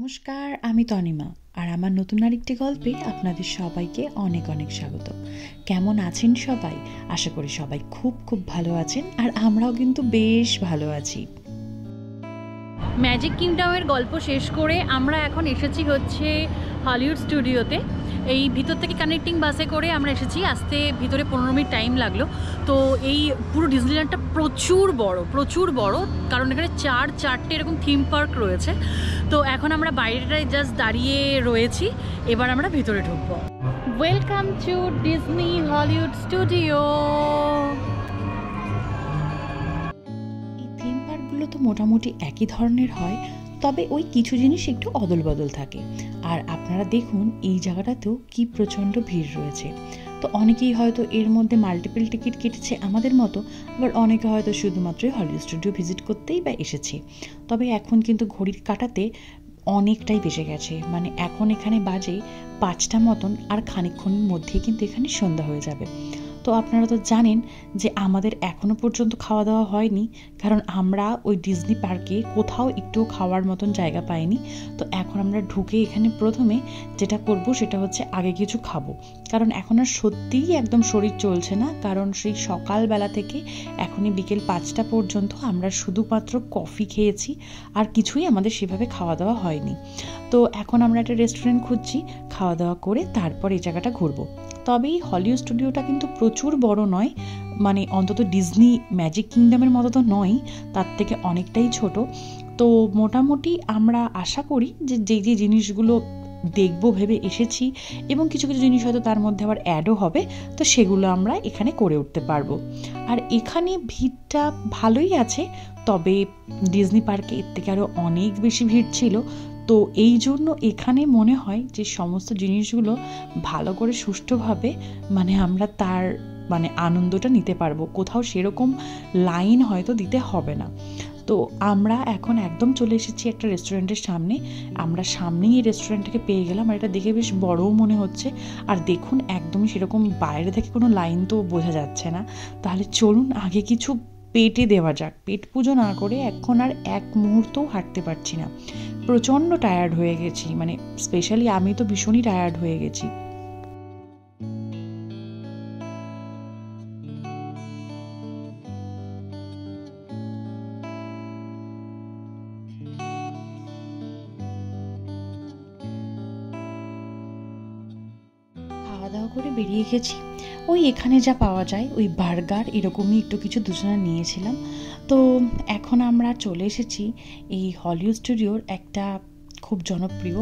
নমস্কার, আমি তনিমা। আর আমার নতুন আরেকটি গল্পে আপনাদের সবাইকে অনেক অনেক স্বাগত। কেমন আছেন সবাই? আশা করি সবাই খুব খুব ভালো আছেন, আর আমরাও কিন্তু বেশ ভালো আছি। ম্যাজিক কিংডমের গল্প শেষ করে আমরা এখন এসেছি হচ্ছে হলিউড স্টুডিওতে। এই ভিতর থেকে কানেক্টিং বাসে করে আমরা এসেছি। আসতে ভিতরে 15 মিনিট টাইম লাগলো। তো এই পুরো ডিজনিল্যান্ডটা প্রচুর বড়, কারণ এখানে চারটে এরকম থিম পার্ক রয়েছে। তো এখন আমরা বাইরেটায় জাস্ট দাঁড়িয়ে রয়েছি, এবার আমরা ভিতরে ঢুকবো। Welcome to Disney Hollywood studio. Theme পার্কগুলো তো মোটামুটি একই ধরনের হয়, তবে ওই কিছু জিনিস একটু অদল বদল থাকে। আর আপনারা দেখুন এই জায়গাটাতেও কি প্রচণ্ড ভিড় রয়েছে। তো অনেকেই হয়তো এর মধ্যে মাল্টিপল টিকিট কেটেছে আমাদের মতো, আবার অনেকে হয়তো শুধুমাত্রই হলিউড স্টুডিও ভিজিট করতেই বা এসেছে। তবে এখন কিন্তু ঘড়ির কাঁটাতে অনেকটাই বেজে গেছে, মানে এখন এখানে বাজে 5টা মতন, আর খানিকক্ষণের মধ্যেই কিন্তু এখানে সন্ধ্যা হয়ে যাবে। তো আপনারা তো জানেন যে আমাদের এখনও পর্যন্ত খাওয়া দাওয়া হয়নি, কারণ আমরা ওই ডিজনি পার্কে কোথাও একটু খাওয়ার মতন জায়গা পাইনি। তো এখন আমরা ঢুকে এখানে প্রথমে যেটা করব সেটা হচ্ছে আগে কিছু খাবো, কারণ এখন আর সত্যিই একদম শরীর চলছে না। কারণ সেই সকালবেলা থেকে এখনই বিকেল 5টা পর্যন্ত আমরা শুধুমাত্র কফি খেয়েছি, আর কিছুই আমাদের সেভাবে খাওয়া দাওয়া হয়নি। তো এখন আমরা একটা রেস্টুরেন্ট খুঁজছি, খাওয়া দাওয়া করে তারপর এই জায়গাটা ঘুরবো। তবে এই হলিউড স্টুডিওটা কিন্তু প্রচুর বড় নয়, মানে অন্তত ডিজনি ম্যাজিক কিংডমের মতো তো নয়, তার থেকে অনেকটাই ছোট। তো মোটামুটি আমরা আশা করি যে যে জিনিসগুলো দেখবো ভেবে এসেছি, এবং কিছু কিছু জিনিস হয়তো তার মধ্যে আবার অ্যাডও হবে, তো সেগুলো আমরা এখানে করে উঠতে পারবো। আর এখানে ভিড়টা ভালোই আছে, তবে ডিজনি পার্কে এর থেকে আরও অনেক বেশি ভিড় ছিল। তো এই জন্য এখানে মনে হয় যে সমস্ত জিনিসগুলো ভালো করে সুষ্ঠুভাবে আমরা তার আনন্দটা নিতে পারবো, কোথাও সেরকম লাইন হয়তো দিতে হবে না। তো আমরা এখন একদম চলে এসেছি একটা রেস্টুরেন্টের সামনে। আমরা সামনেই এই রেস্টুরেন্টটাকে পেয়ে গেলাম, আর এটা দেখে বেশ বড়ও মনে হচ্ছে। আর দেখুন একদমই সেরকম বাইরে থেকে কোনো লাইন তো বোঝা যাচ্ছে না। তাহলে চলুন আগে কিছু পেটে দেওয়া যাক। পেট পুজো না করে এখন আর এক মুহূর্তও হাঁটতে পারছি না, প্রচণ্ড টায়ার্ড হয়ে গেছি, স্পেশালি আমি তো ভীষণই টায়ার্ড হয়ে গেছি। খাওয়া দাওয়া করে বেরিয়ে গেছি। ওই এখানে যা পাওয়া যায় ওই বার্গার এরকমই একটু কিছু দুজনে নিয়েছিলাম। তো এখন আমরা চলে এসেছি এই হলিউড স্টুডিওর একটা খুব জনপ্রিয়,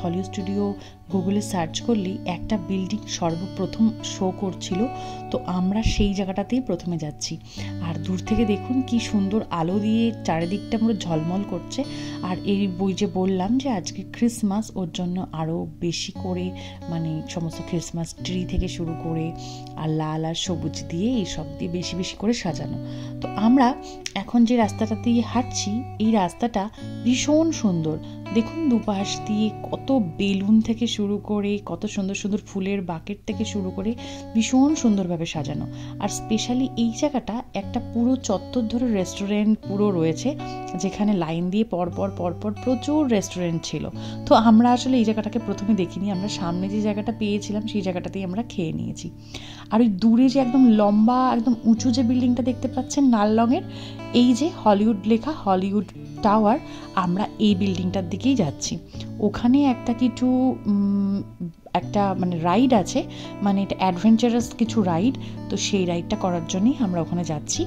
হলিউড স্টুডিও গুগলে সার্চ করলেই একটা বিল্ডিং সর্বপ্রথম শো করছিল। তো আমরা সেই জায়গাটাতেই প্রথমে যাচ্ছি। আর দূর থেকে দেখুন কি সুন্দর আলো দিয়ে চারিদিকটা পুরো ঝলমল করছে। আর এই বই যে বললাম যে আজকে ক্রিসমাস, ওর জন্য আরও বেশি করে সমস্ত ক্রিসমাস ট্রি থেকে শুরু করে আর লাল আর সবুজ দিয়ে এইসব দিয়ে বেশি বেশি করে সাজানো। তো আমরা এখন যে রাস্তাটা দিয়ে হাঁটছি, এই রাস্তাটা ভীষণ সুন্দর। দেখুন দুপাশ দিয়ে কত বেলুন থেকে শুরু করে, কত সুন্দর সুন্দর ফুলের বাকেট থেকে শুরু করে ভীষণ সুন্দরভাবে সাজানো। আর স্পেশালি এই জায়গাটা একটা পুরো চত্বর ধরে রেস্টুরেন্ট পুরো রয়েছে, যেখানে লাইন দিয়ে পরপর প্রচুর রেস্টুরেন্ট ছিল। তো আমরা আসলে এই জায়গাটাকে প্রথমে দেখিনি, আমরা সামনে যে জায়গাটা পেয়েছিলাম সেই জায়গাটাতেই আমরা খেয়ে নিয়েছি। আর ওই দূরে যে একদম লম্বা একদম উঁচু যে বিল্ডিংটা দেখতে পাচ্ছেন লাল রঙের, এই যে হলিউড লেখা, হলিউড টাওয়ার, আমরা এই বিল্ডিংটার দিকেই যাচ্ছি। ওখানে একটা রাইড আছে, এটা অ্যাডভেঞ্চারাস কিছু রাইড। তো সেই রাইডটা করার জন্যই আমরা ওখানে যাচ্ছি।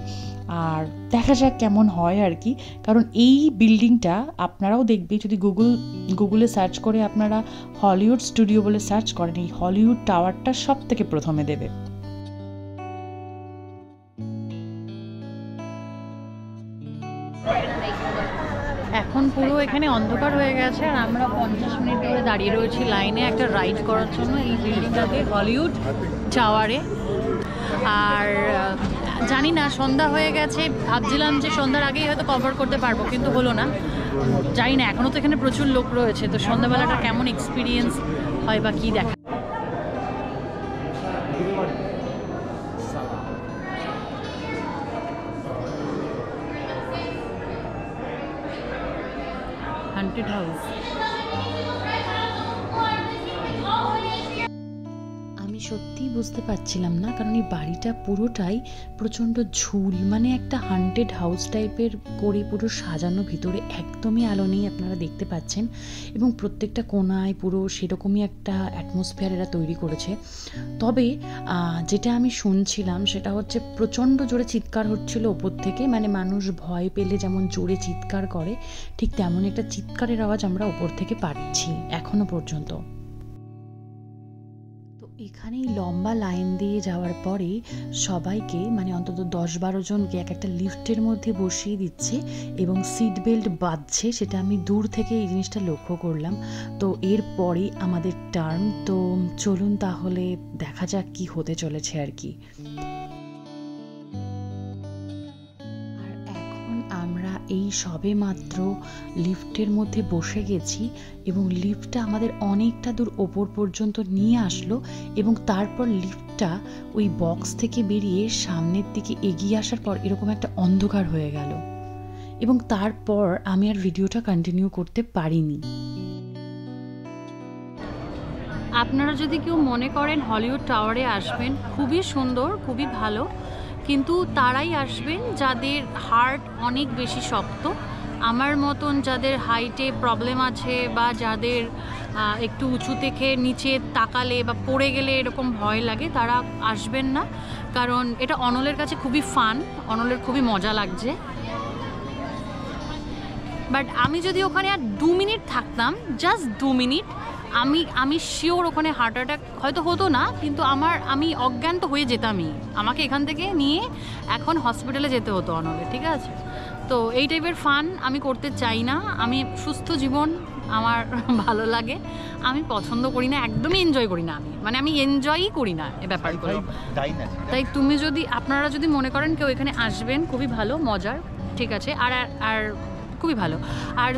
আর দেখা যাক কেমন হয় আর কি, কারণ এই বিল্ডিংটা আপনারাও দেখবে, যদি গুগলে সার্চ করে আপনারা হলিউড স্টুডিও বলে সার্চ করেন, এই হলিউড টাওয়ারটা সব থেকে প্রথমে দেবে। এখন পুরো এখানে অন্ধকার হয়ে গেছে, আর আমরা 50 মিনিট ধরে দাঁড়িয়ে রয়েছি লাইনে একটা রাইড করার জন্য এই বিল্ডিংটাতে, হলিউড টাওয়ারে। আর জানি না, সন্ধ্যা হয়ে গেছে, ভাবছিলাম যে সন্ধ্যার আগেই হয়তো কভার করতে পারবো, কিন্তু হলো না। জানি না, এখনও তো এখানে প্রচুর লোক রয়েছে, তো সন্ধ্যাবেলাটা কেমন এক্সপিরিয়েন্স হয় বা কী দেখা। Haunted house. আমি সত্যিই বুঝতে পারছিলাম না, কারণ এই বাড়িটা পুরোটাই প্রচণ্ড ঝুল, মানে একটা হান্টেড হাউস টাইপের করে পুরো সাজানো, ভিতরে একদমই আলো নেই আপনারা দেখতে পাচ্ছেন, এবং প্রত্যেকটা কোণায় পুরো সেরকমই একটা অ্যাটমসফিয়ার এরা তৈরি করেছে। তবে যেটা আমি শুনছিলাম সেটা হচ্ছে প্রচণ্ড জোরে চিৎকার হচ্ছিল ওপর থেকে, মানে মানুষ ভয় পেলে যেমন জোরে চিৎকার করে ঠিক তেমন একটা চিৎকারের আওয়াজ আমরা ওপর থেকে পাচ্ছি এখনো পর্যন্ত। এখানেই লম্বা লাইন দিয়ে যাওয়ার পরে সবাইকে, মানে অন্তত 10-12 জনকে এক একটা লিফটের মধ্যে বসিয়ে দিচ্ছে এবং সিট বেল্ট বাঁধছে, সেটা আমি দূর থেকে এই জিনিসটা লক্ষ্য করলাম। তো এরপরে আমাদের টার্ন, তো চলুন তাহলে দেখা যাক কি হতে চলেছে আর কি। আমরা এই সবে মাত্র লিফটের মধ্যে বসে গেছি এবং লিফটটা আমাদের অনেকটা দূর ওপর পর্যন্ত নিয়ে আসলো, এবং তারপর লিফটটা ওই বক্স থেকে বেরিয়ে সামনের দিকে এগিয়ে আসার পর এরকম একটা অন্ধকার হয়ে গেল, এবং তারপর আমি আর ভিডিওটা কন্টিনিউ করতে পারিনি। আপনারা যদি কেউ মনে করেন হলিউড টাওয়ারে আসবেন, খুবই সুন্দর, খুবই ভালো, কিন্তু তারাই আসবেন যাদের হার্ট অনেক বেশি শক্ত। আমার মতন যাদের হাইটে প্রবলেম আছে বা যাদের একটু উঁচু থেকে নিচে তাকালে বা পড়ে গেলে এরকম ভয় লাগে, তারা আসবেন না, কারণ এটা অনলের কাছে খুবই ফান, অনলের খুবই মজা লাগছে। বাট আমি যদি ওখানে আর 2 মিনিট থাকতাম, জাস্ট 2 মিনিট, আমি শিওর ওখানে হার্ট অ্যাটাক হয়তো হতো না, কিন্তু আমি অজ্ঞান তো হয়ে যেতামই। আমাকে এখান থেকে নিয়ে এখন হসপিটালে যেতে হতো অনলে, ঠিক আছে? তো এই টাইপের ফান আমি করতে চাই না। আমি সুস্থ জীবন আমার ভালো লাগে, আমি পছন্দ করি না, একদমই এনজয় করি না। আমি এনজয়ই করি না এই ব্যাপারগুলো। তাই আপনারা যদি মনে করেন কেউ এখানে আসবেন, খুবই ভালো, মজার, ঠিক আছে? আর খুবই ভালো। আর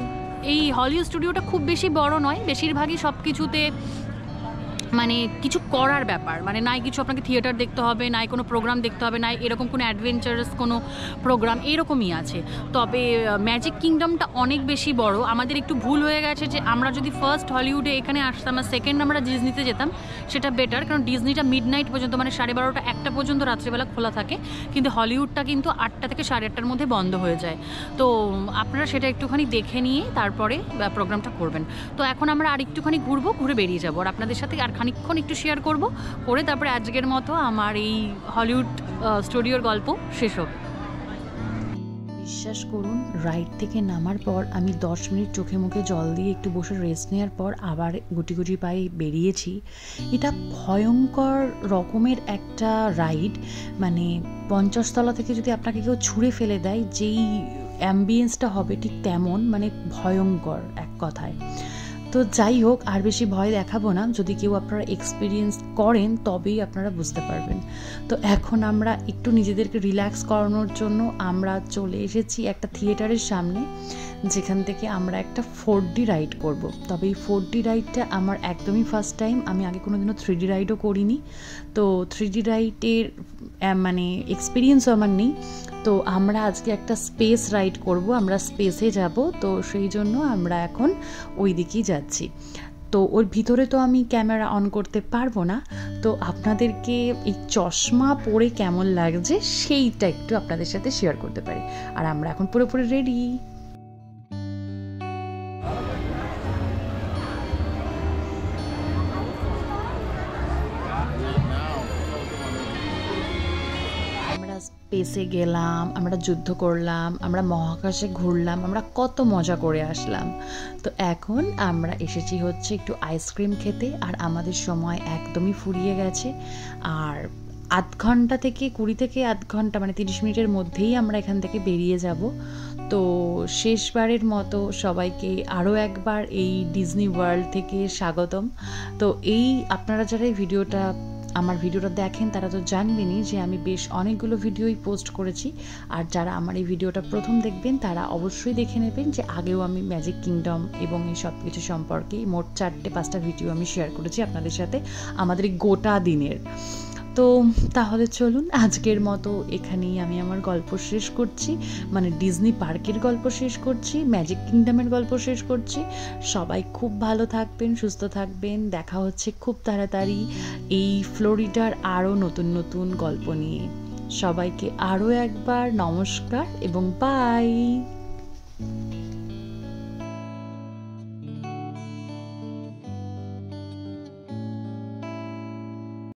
এই হলিউড স্টুডিওটা খুব বেশি বড় নয়, বেশিরভাগই সব কিছুতে মানে কিছু করার ব্যাপার, মানে নাই কিছু আপনাকে থিয়েটার দেখতে হবে, নাই কোনো প্রোগ্রাম দেখতে হবে, নাই এরকম কোনো অ্যাডভেঞ্চারাস কোনো প্রোগ্রাম, এরকমই আছে। তবে ম্যাজিক কিংডমটা অনেক বেশি বড়। আমাদের একটু ভুল হয়ে গেছে যে আমরা যদি ফার্স্ট হলিউডে এখানে আসতাম আর সেকেন্ড আমরা ডিজনিতে যেতাম, সেটা বেটার, কারণ ডিজনিটা মিডনাইট পর্যন্ত, মানে 12:30 1টা পর্যন্ত রাত্রিবেলা খোলা থাকে, কিন্তু হলিউডটা কিন্তু 8টা থেকে 8:30টার মধ্যে বন্ধ হয়ে যায়। তো আপনারা সেটা একটুখানি দেখে নিয়ে তারপরে প্রোগ্রামটা করবেন। তো এখন আমরা আর একটুখানি ঘুরে বেরিয়ে যাবো, আর আপনাদের সাথে আর খানিকক্ষণ একটু শেয়ার করব, করে তারপরে আজকের মতো আমার এই হলিউড স্টুডিওর গল্প শেষ হবে। বিশ্বাস করুন, রাইড থেকে নামার পর আমি 10 মিনিট চোখে মুখে জল দিয়ে একটু বসে রেস্ট নেওয়ার পর আবার গুটি গুটি পায়ে বেরিয়েছি। এটা ভয়ঙ্কর রকমের একটা রাইড, মানে 50 তলা থেকে যদি আপনাকে কেউ ছুঁড়ে ফেলে দেয় যেই অ্যাম্বিয়েন্সটা হবে ঠিক তেমন, মানে ভয়ঙ্কর এক কথায়। তো যাই হোক, আর বেশি ভয় দেখাবো না, যদি কেউ আপনারা এক্সপিরিয়েন্স করেন তবেই আপনারা বুঝতে পারবেন। তো এখন আমরা একটু নিজেদেরকে রিল্যাক্স করানোর জন্য আমরা চলে এসেছি একটা থিয়েটারের সামনে, যেখান থেকে আমরা একটা 4D রাইড করব। তবে এই 4D রাইডটা আমার একদমই ফার্স্ট টাইম, আমি আগে কোনোদিনও 3D রাইডও করিনি। তো 3D রাইডের মানে এক্সপিরিয়েন্সও আমার নেই। তো আমরা আজকে একটা স্পেস রাইড করব, আমরা স্পেসে যাব, তো সেই জন্য আমরা এখন ওই দিকেই যাচ্ছি। তো ওর ভিতরে তো আমি ক্যামেরা অন করতে পারবো না, তো আপনাদেরকে এই চশমা পরে কেমন লাগছে সেইটা একটু আপনাদের সাথে শেয়ার করতে পারি। আর আমরা এখন পুরোপুরি রেডি। স্পেসে গেলাম, আমরা যুদ্ধ করলাম, আমরা মহাকাশে ঘুরলাম, আমরা কত মজা করে আসলাম। তো এখন আমরা এসেছি হচ্ছে একটু আইসক্রিম খেতে, আর আমাদের সময় একদমই ফুরিয়ে গেছে। আর 8 ঘন্টা থেকে 20 থেকে 8 ঘন্টা, মানে 30 মিনিটের মধ্যেই আমরা এখান থেকে বেরিয়ে যাব। তো শেষবারের মতো সবাইকে আরও একবার এই ডিজনি ওয়ার্ল্ড থেকে স্বাগতম। তো এই আপনারা যারা এই আমার ভিডিওটা দেখেন তারা তো জানবেনই যে আমি বেশ অনেকগুলো ভিডিওই পোস্ট করেছি, আর যারা আমার এই ভিডিওটা প্রথম দেখবেন তারা অবশ্যই দেখে নেবেন যে আগেও আমি ম্যাজিক কিংডম এবং এই সব কিছু সম্পর্কে মোট 4-5টা ভিডিও আমি শেয়ার করেছি আপনাদের সাথে আমাদের এই গোটা দিনের। তো তাহলে চলুন আজকের মতো এখানেই আমি আমার গল্প শেষ করছি, মানে ডিজনি পার্কের গল্প শেষ করছি, ম্যাজিক কিংডমের গল্প শেষ করছি। সবাই খুব ভালো থাকবেন, সুস্থ থাকবেন। দেখা হচ্ছে খুব তাড়াতাড়ি এই ফ্লোরিডার আরও নতুন নতুন গল্প নিয়ে। সবাইকে আরও একবার নমস্কার এবং বাই।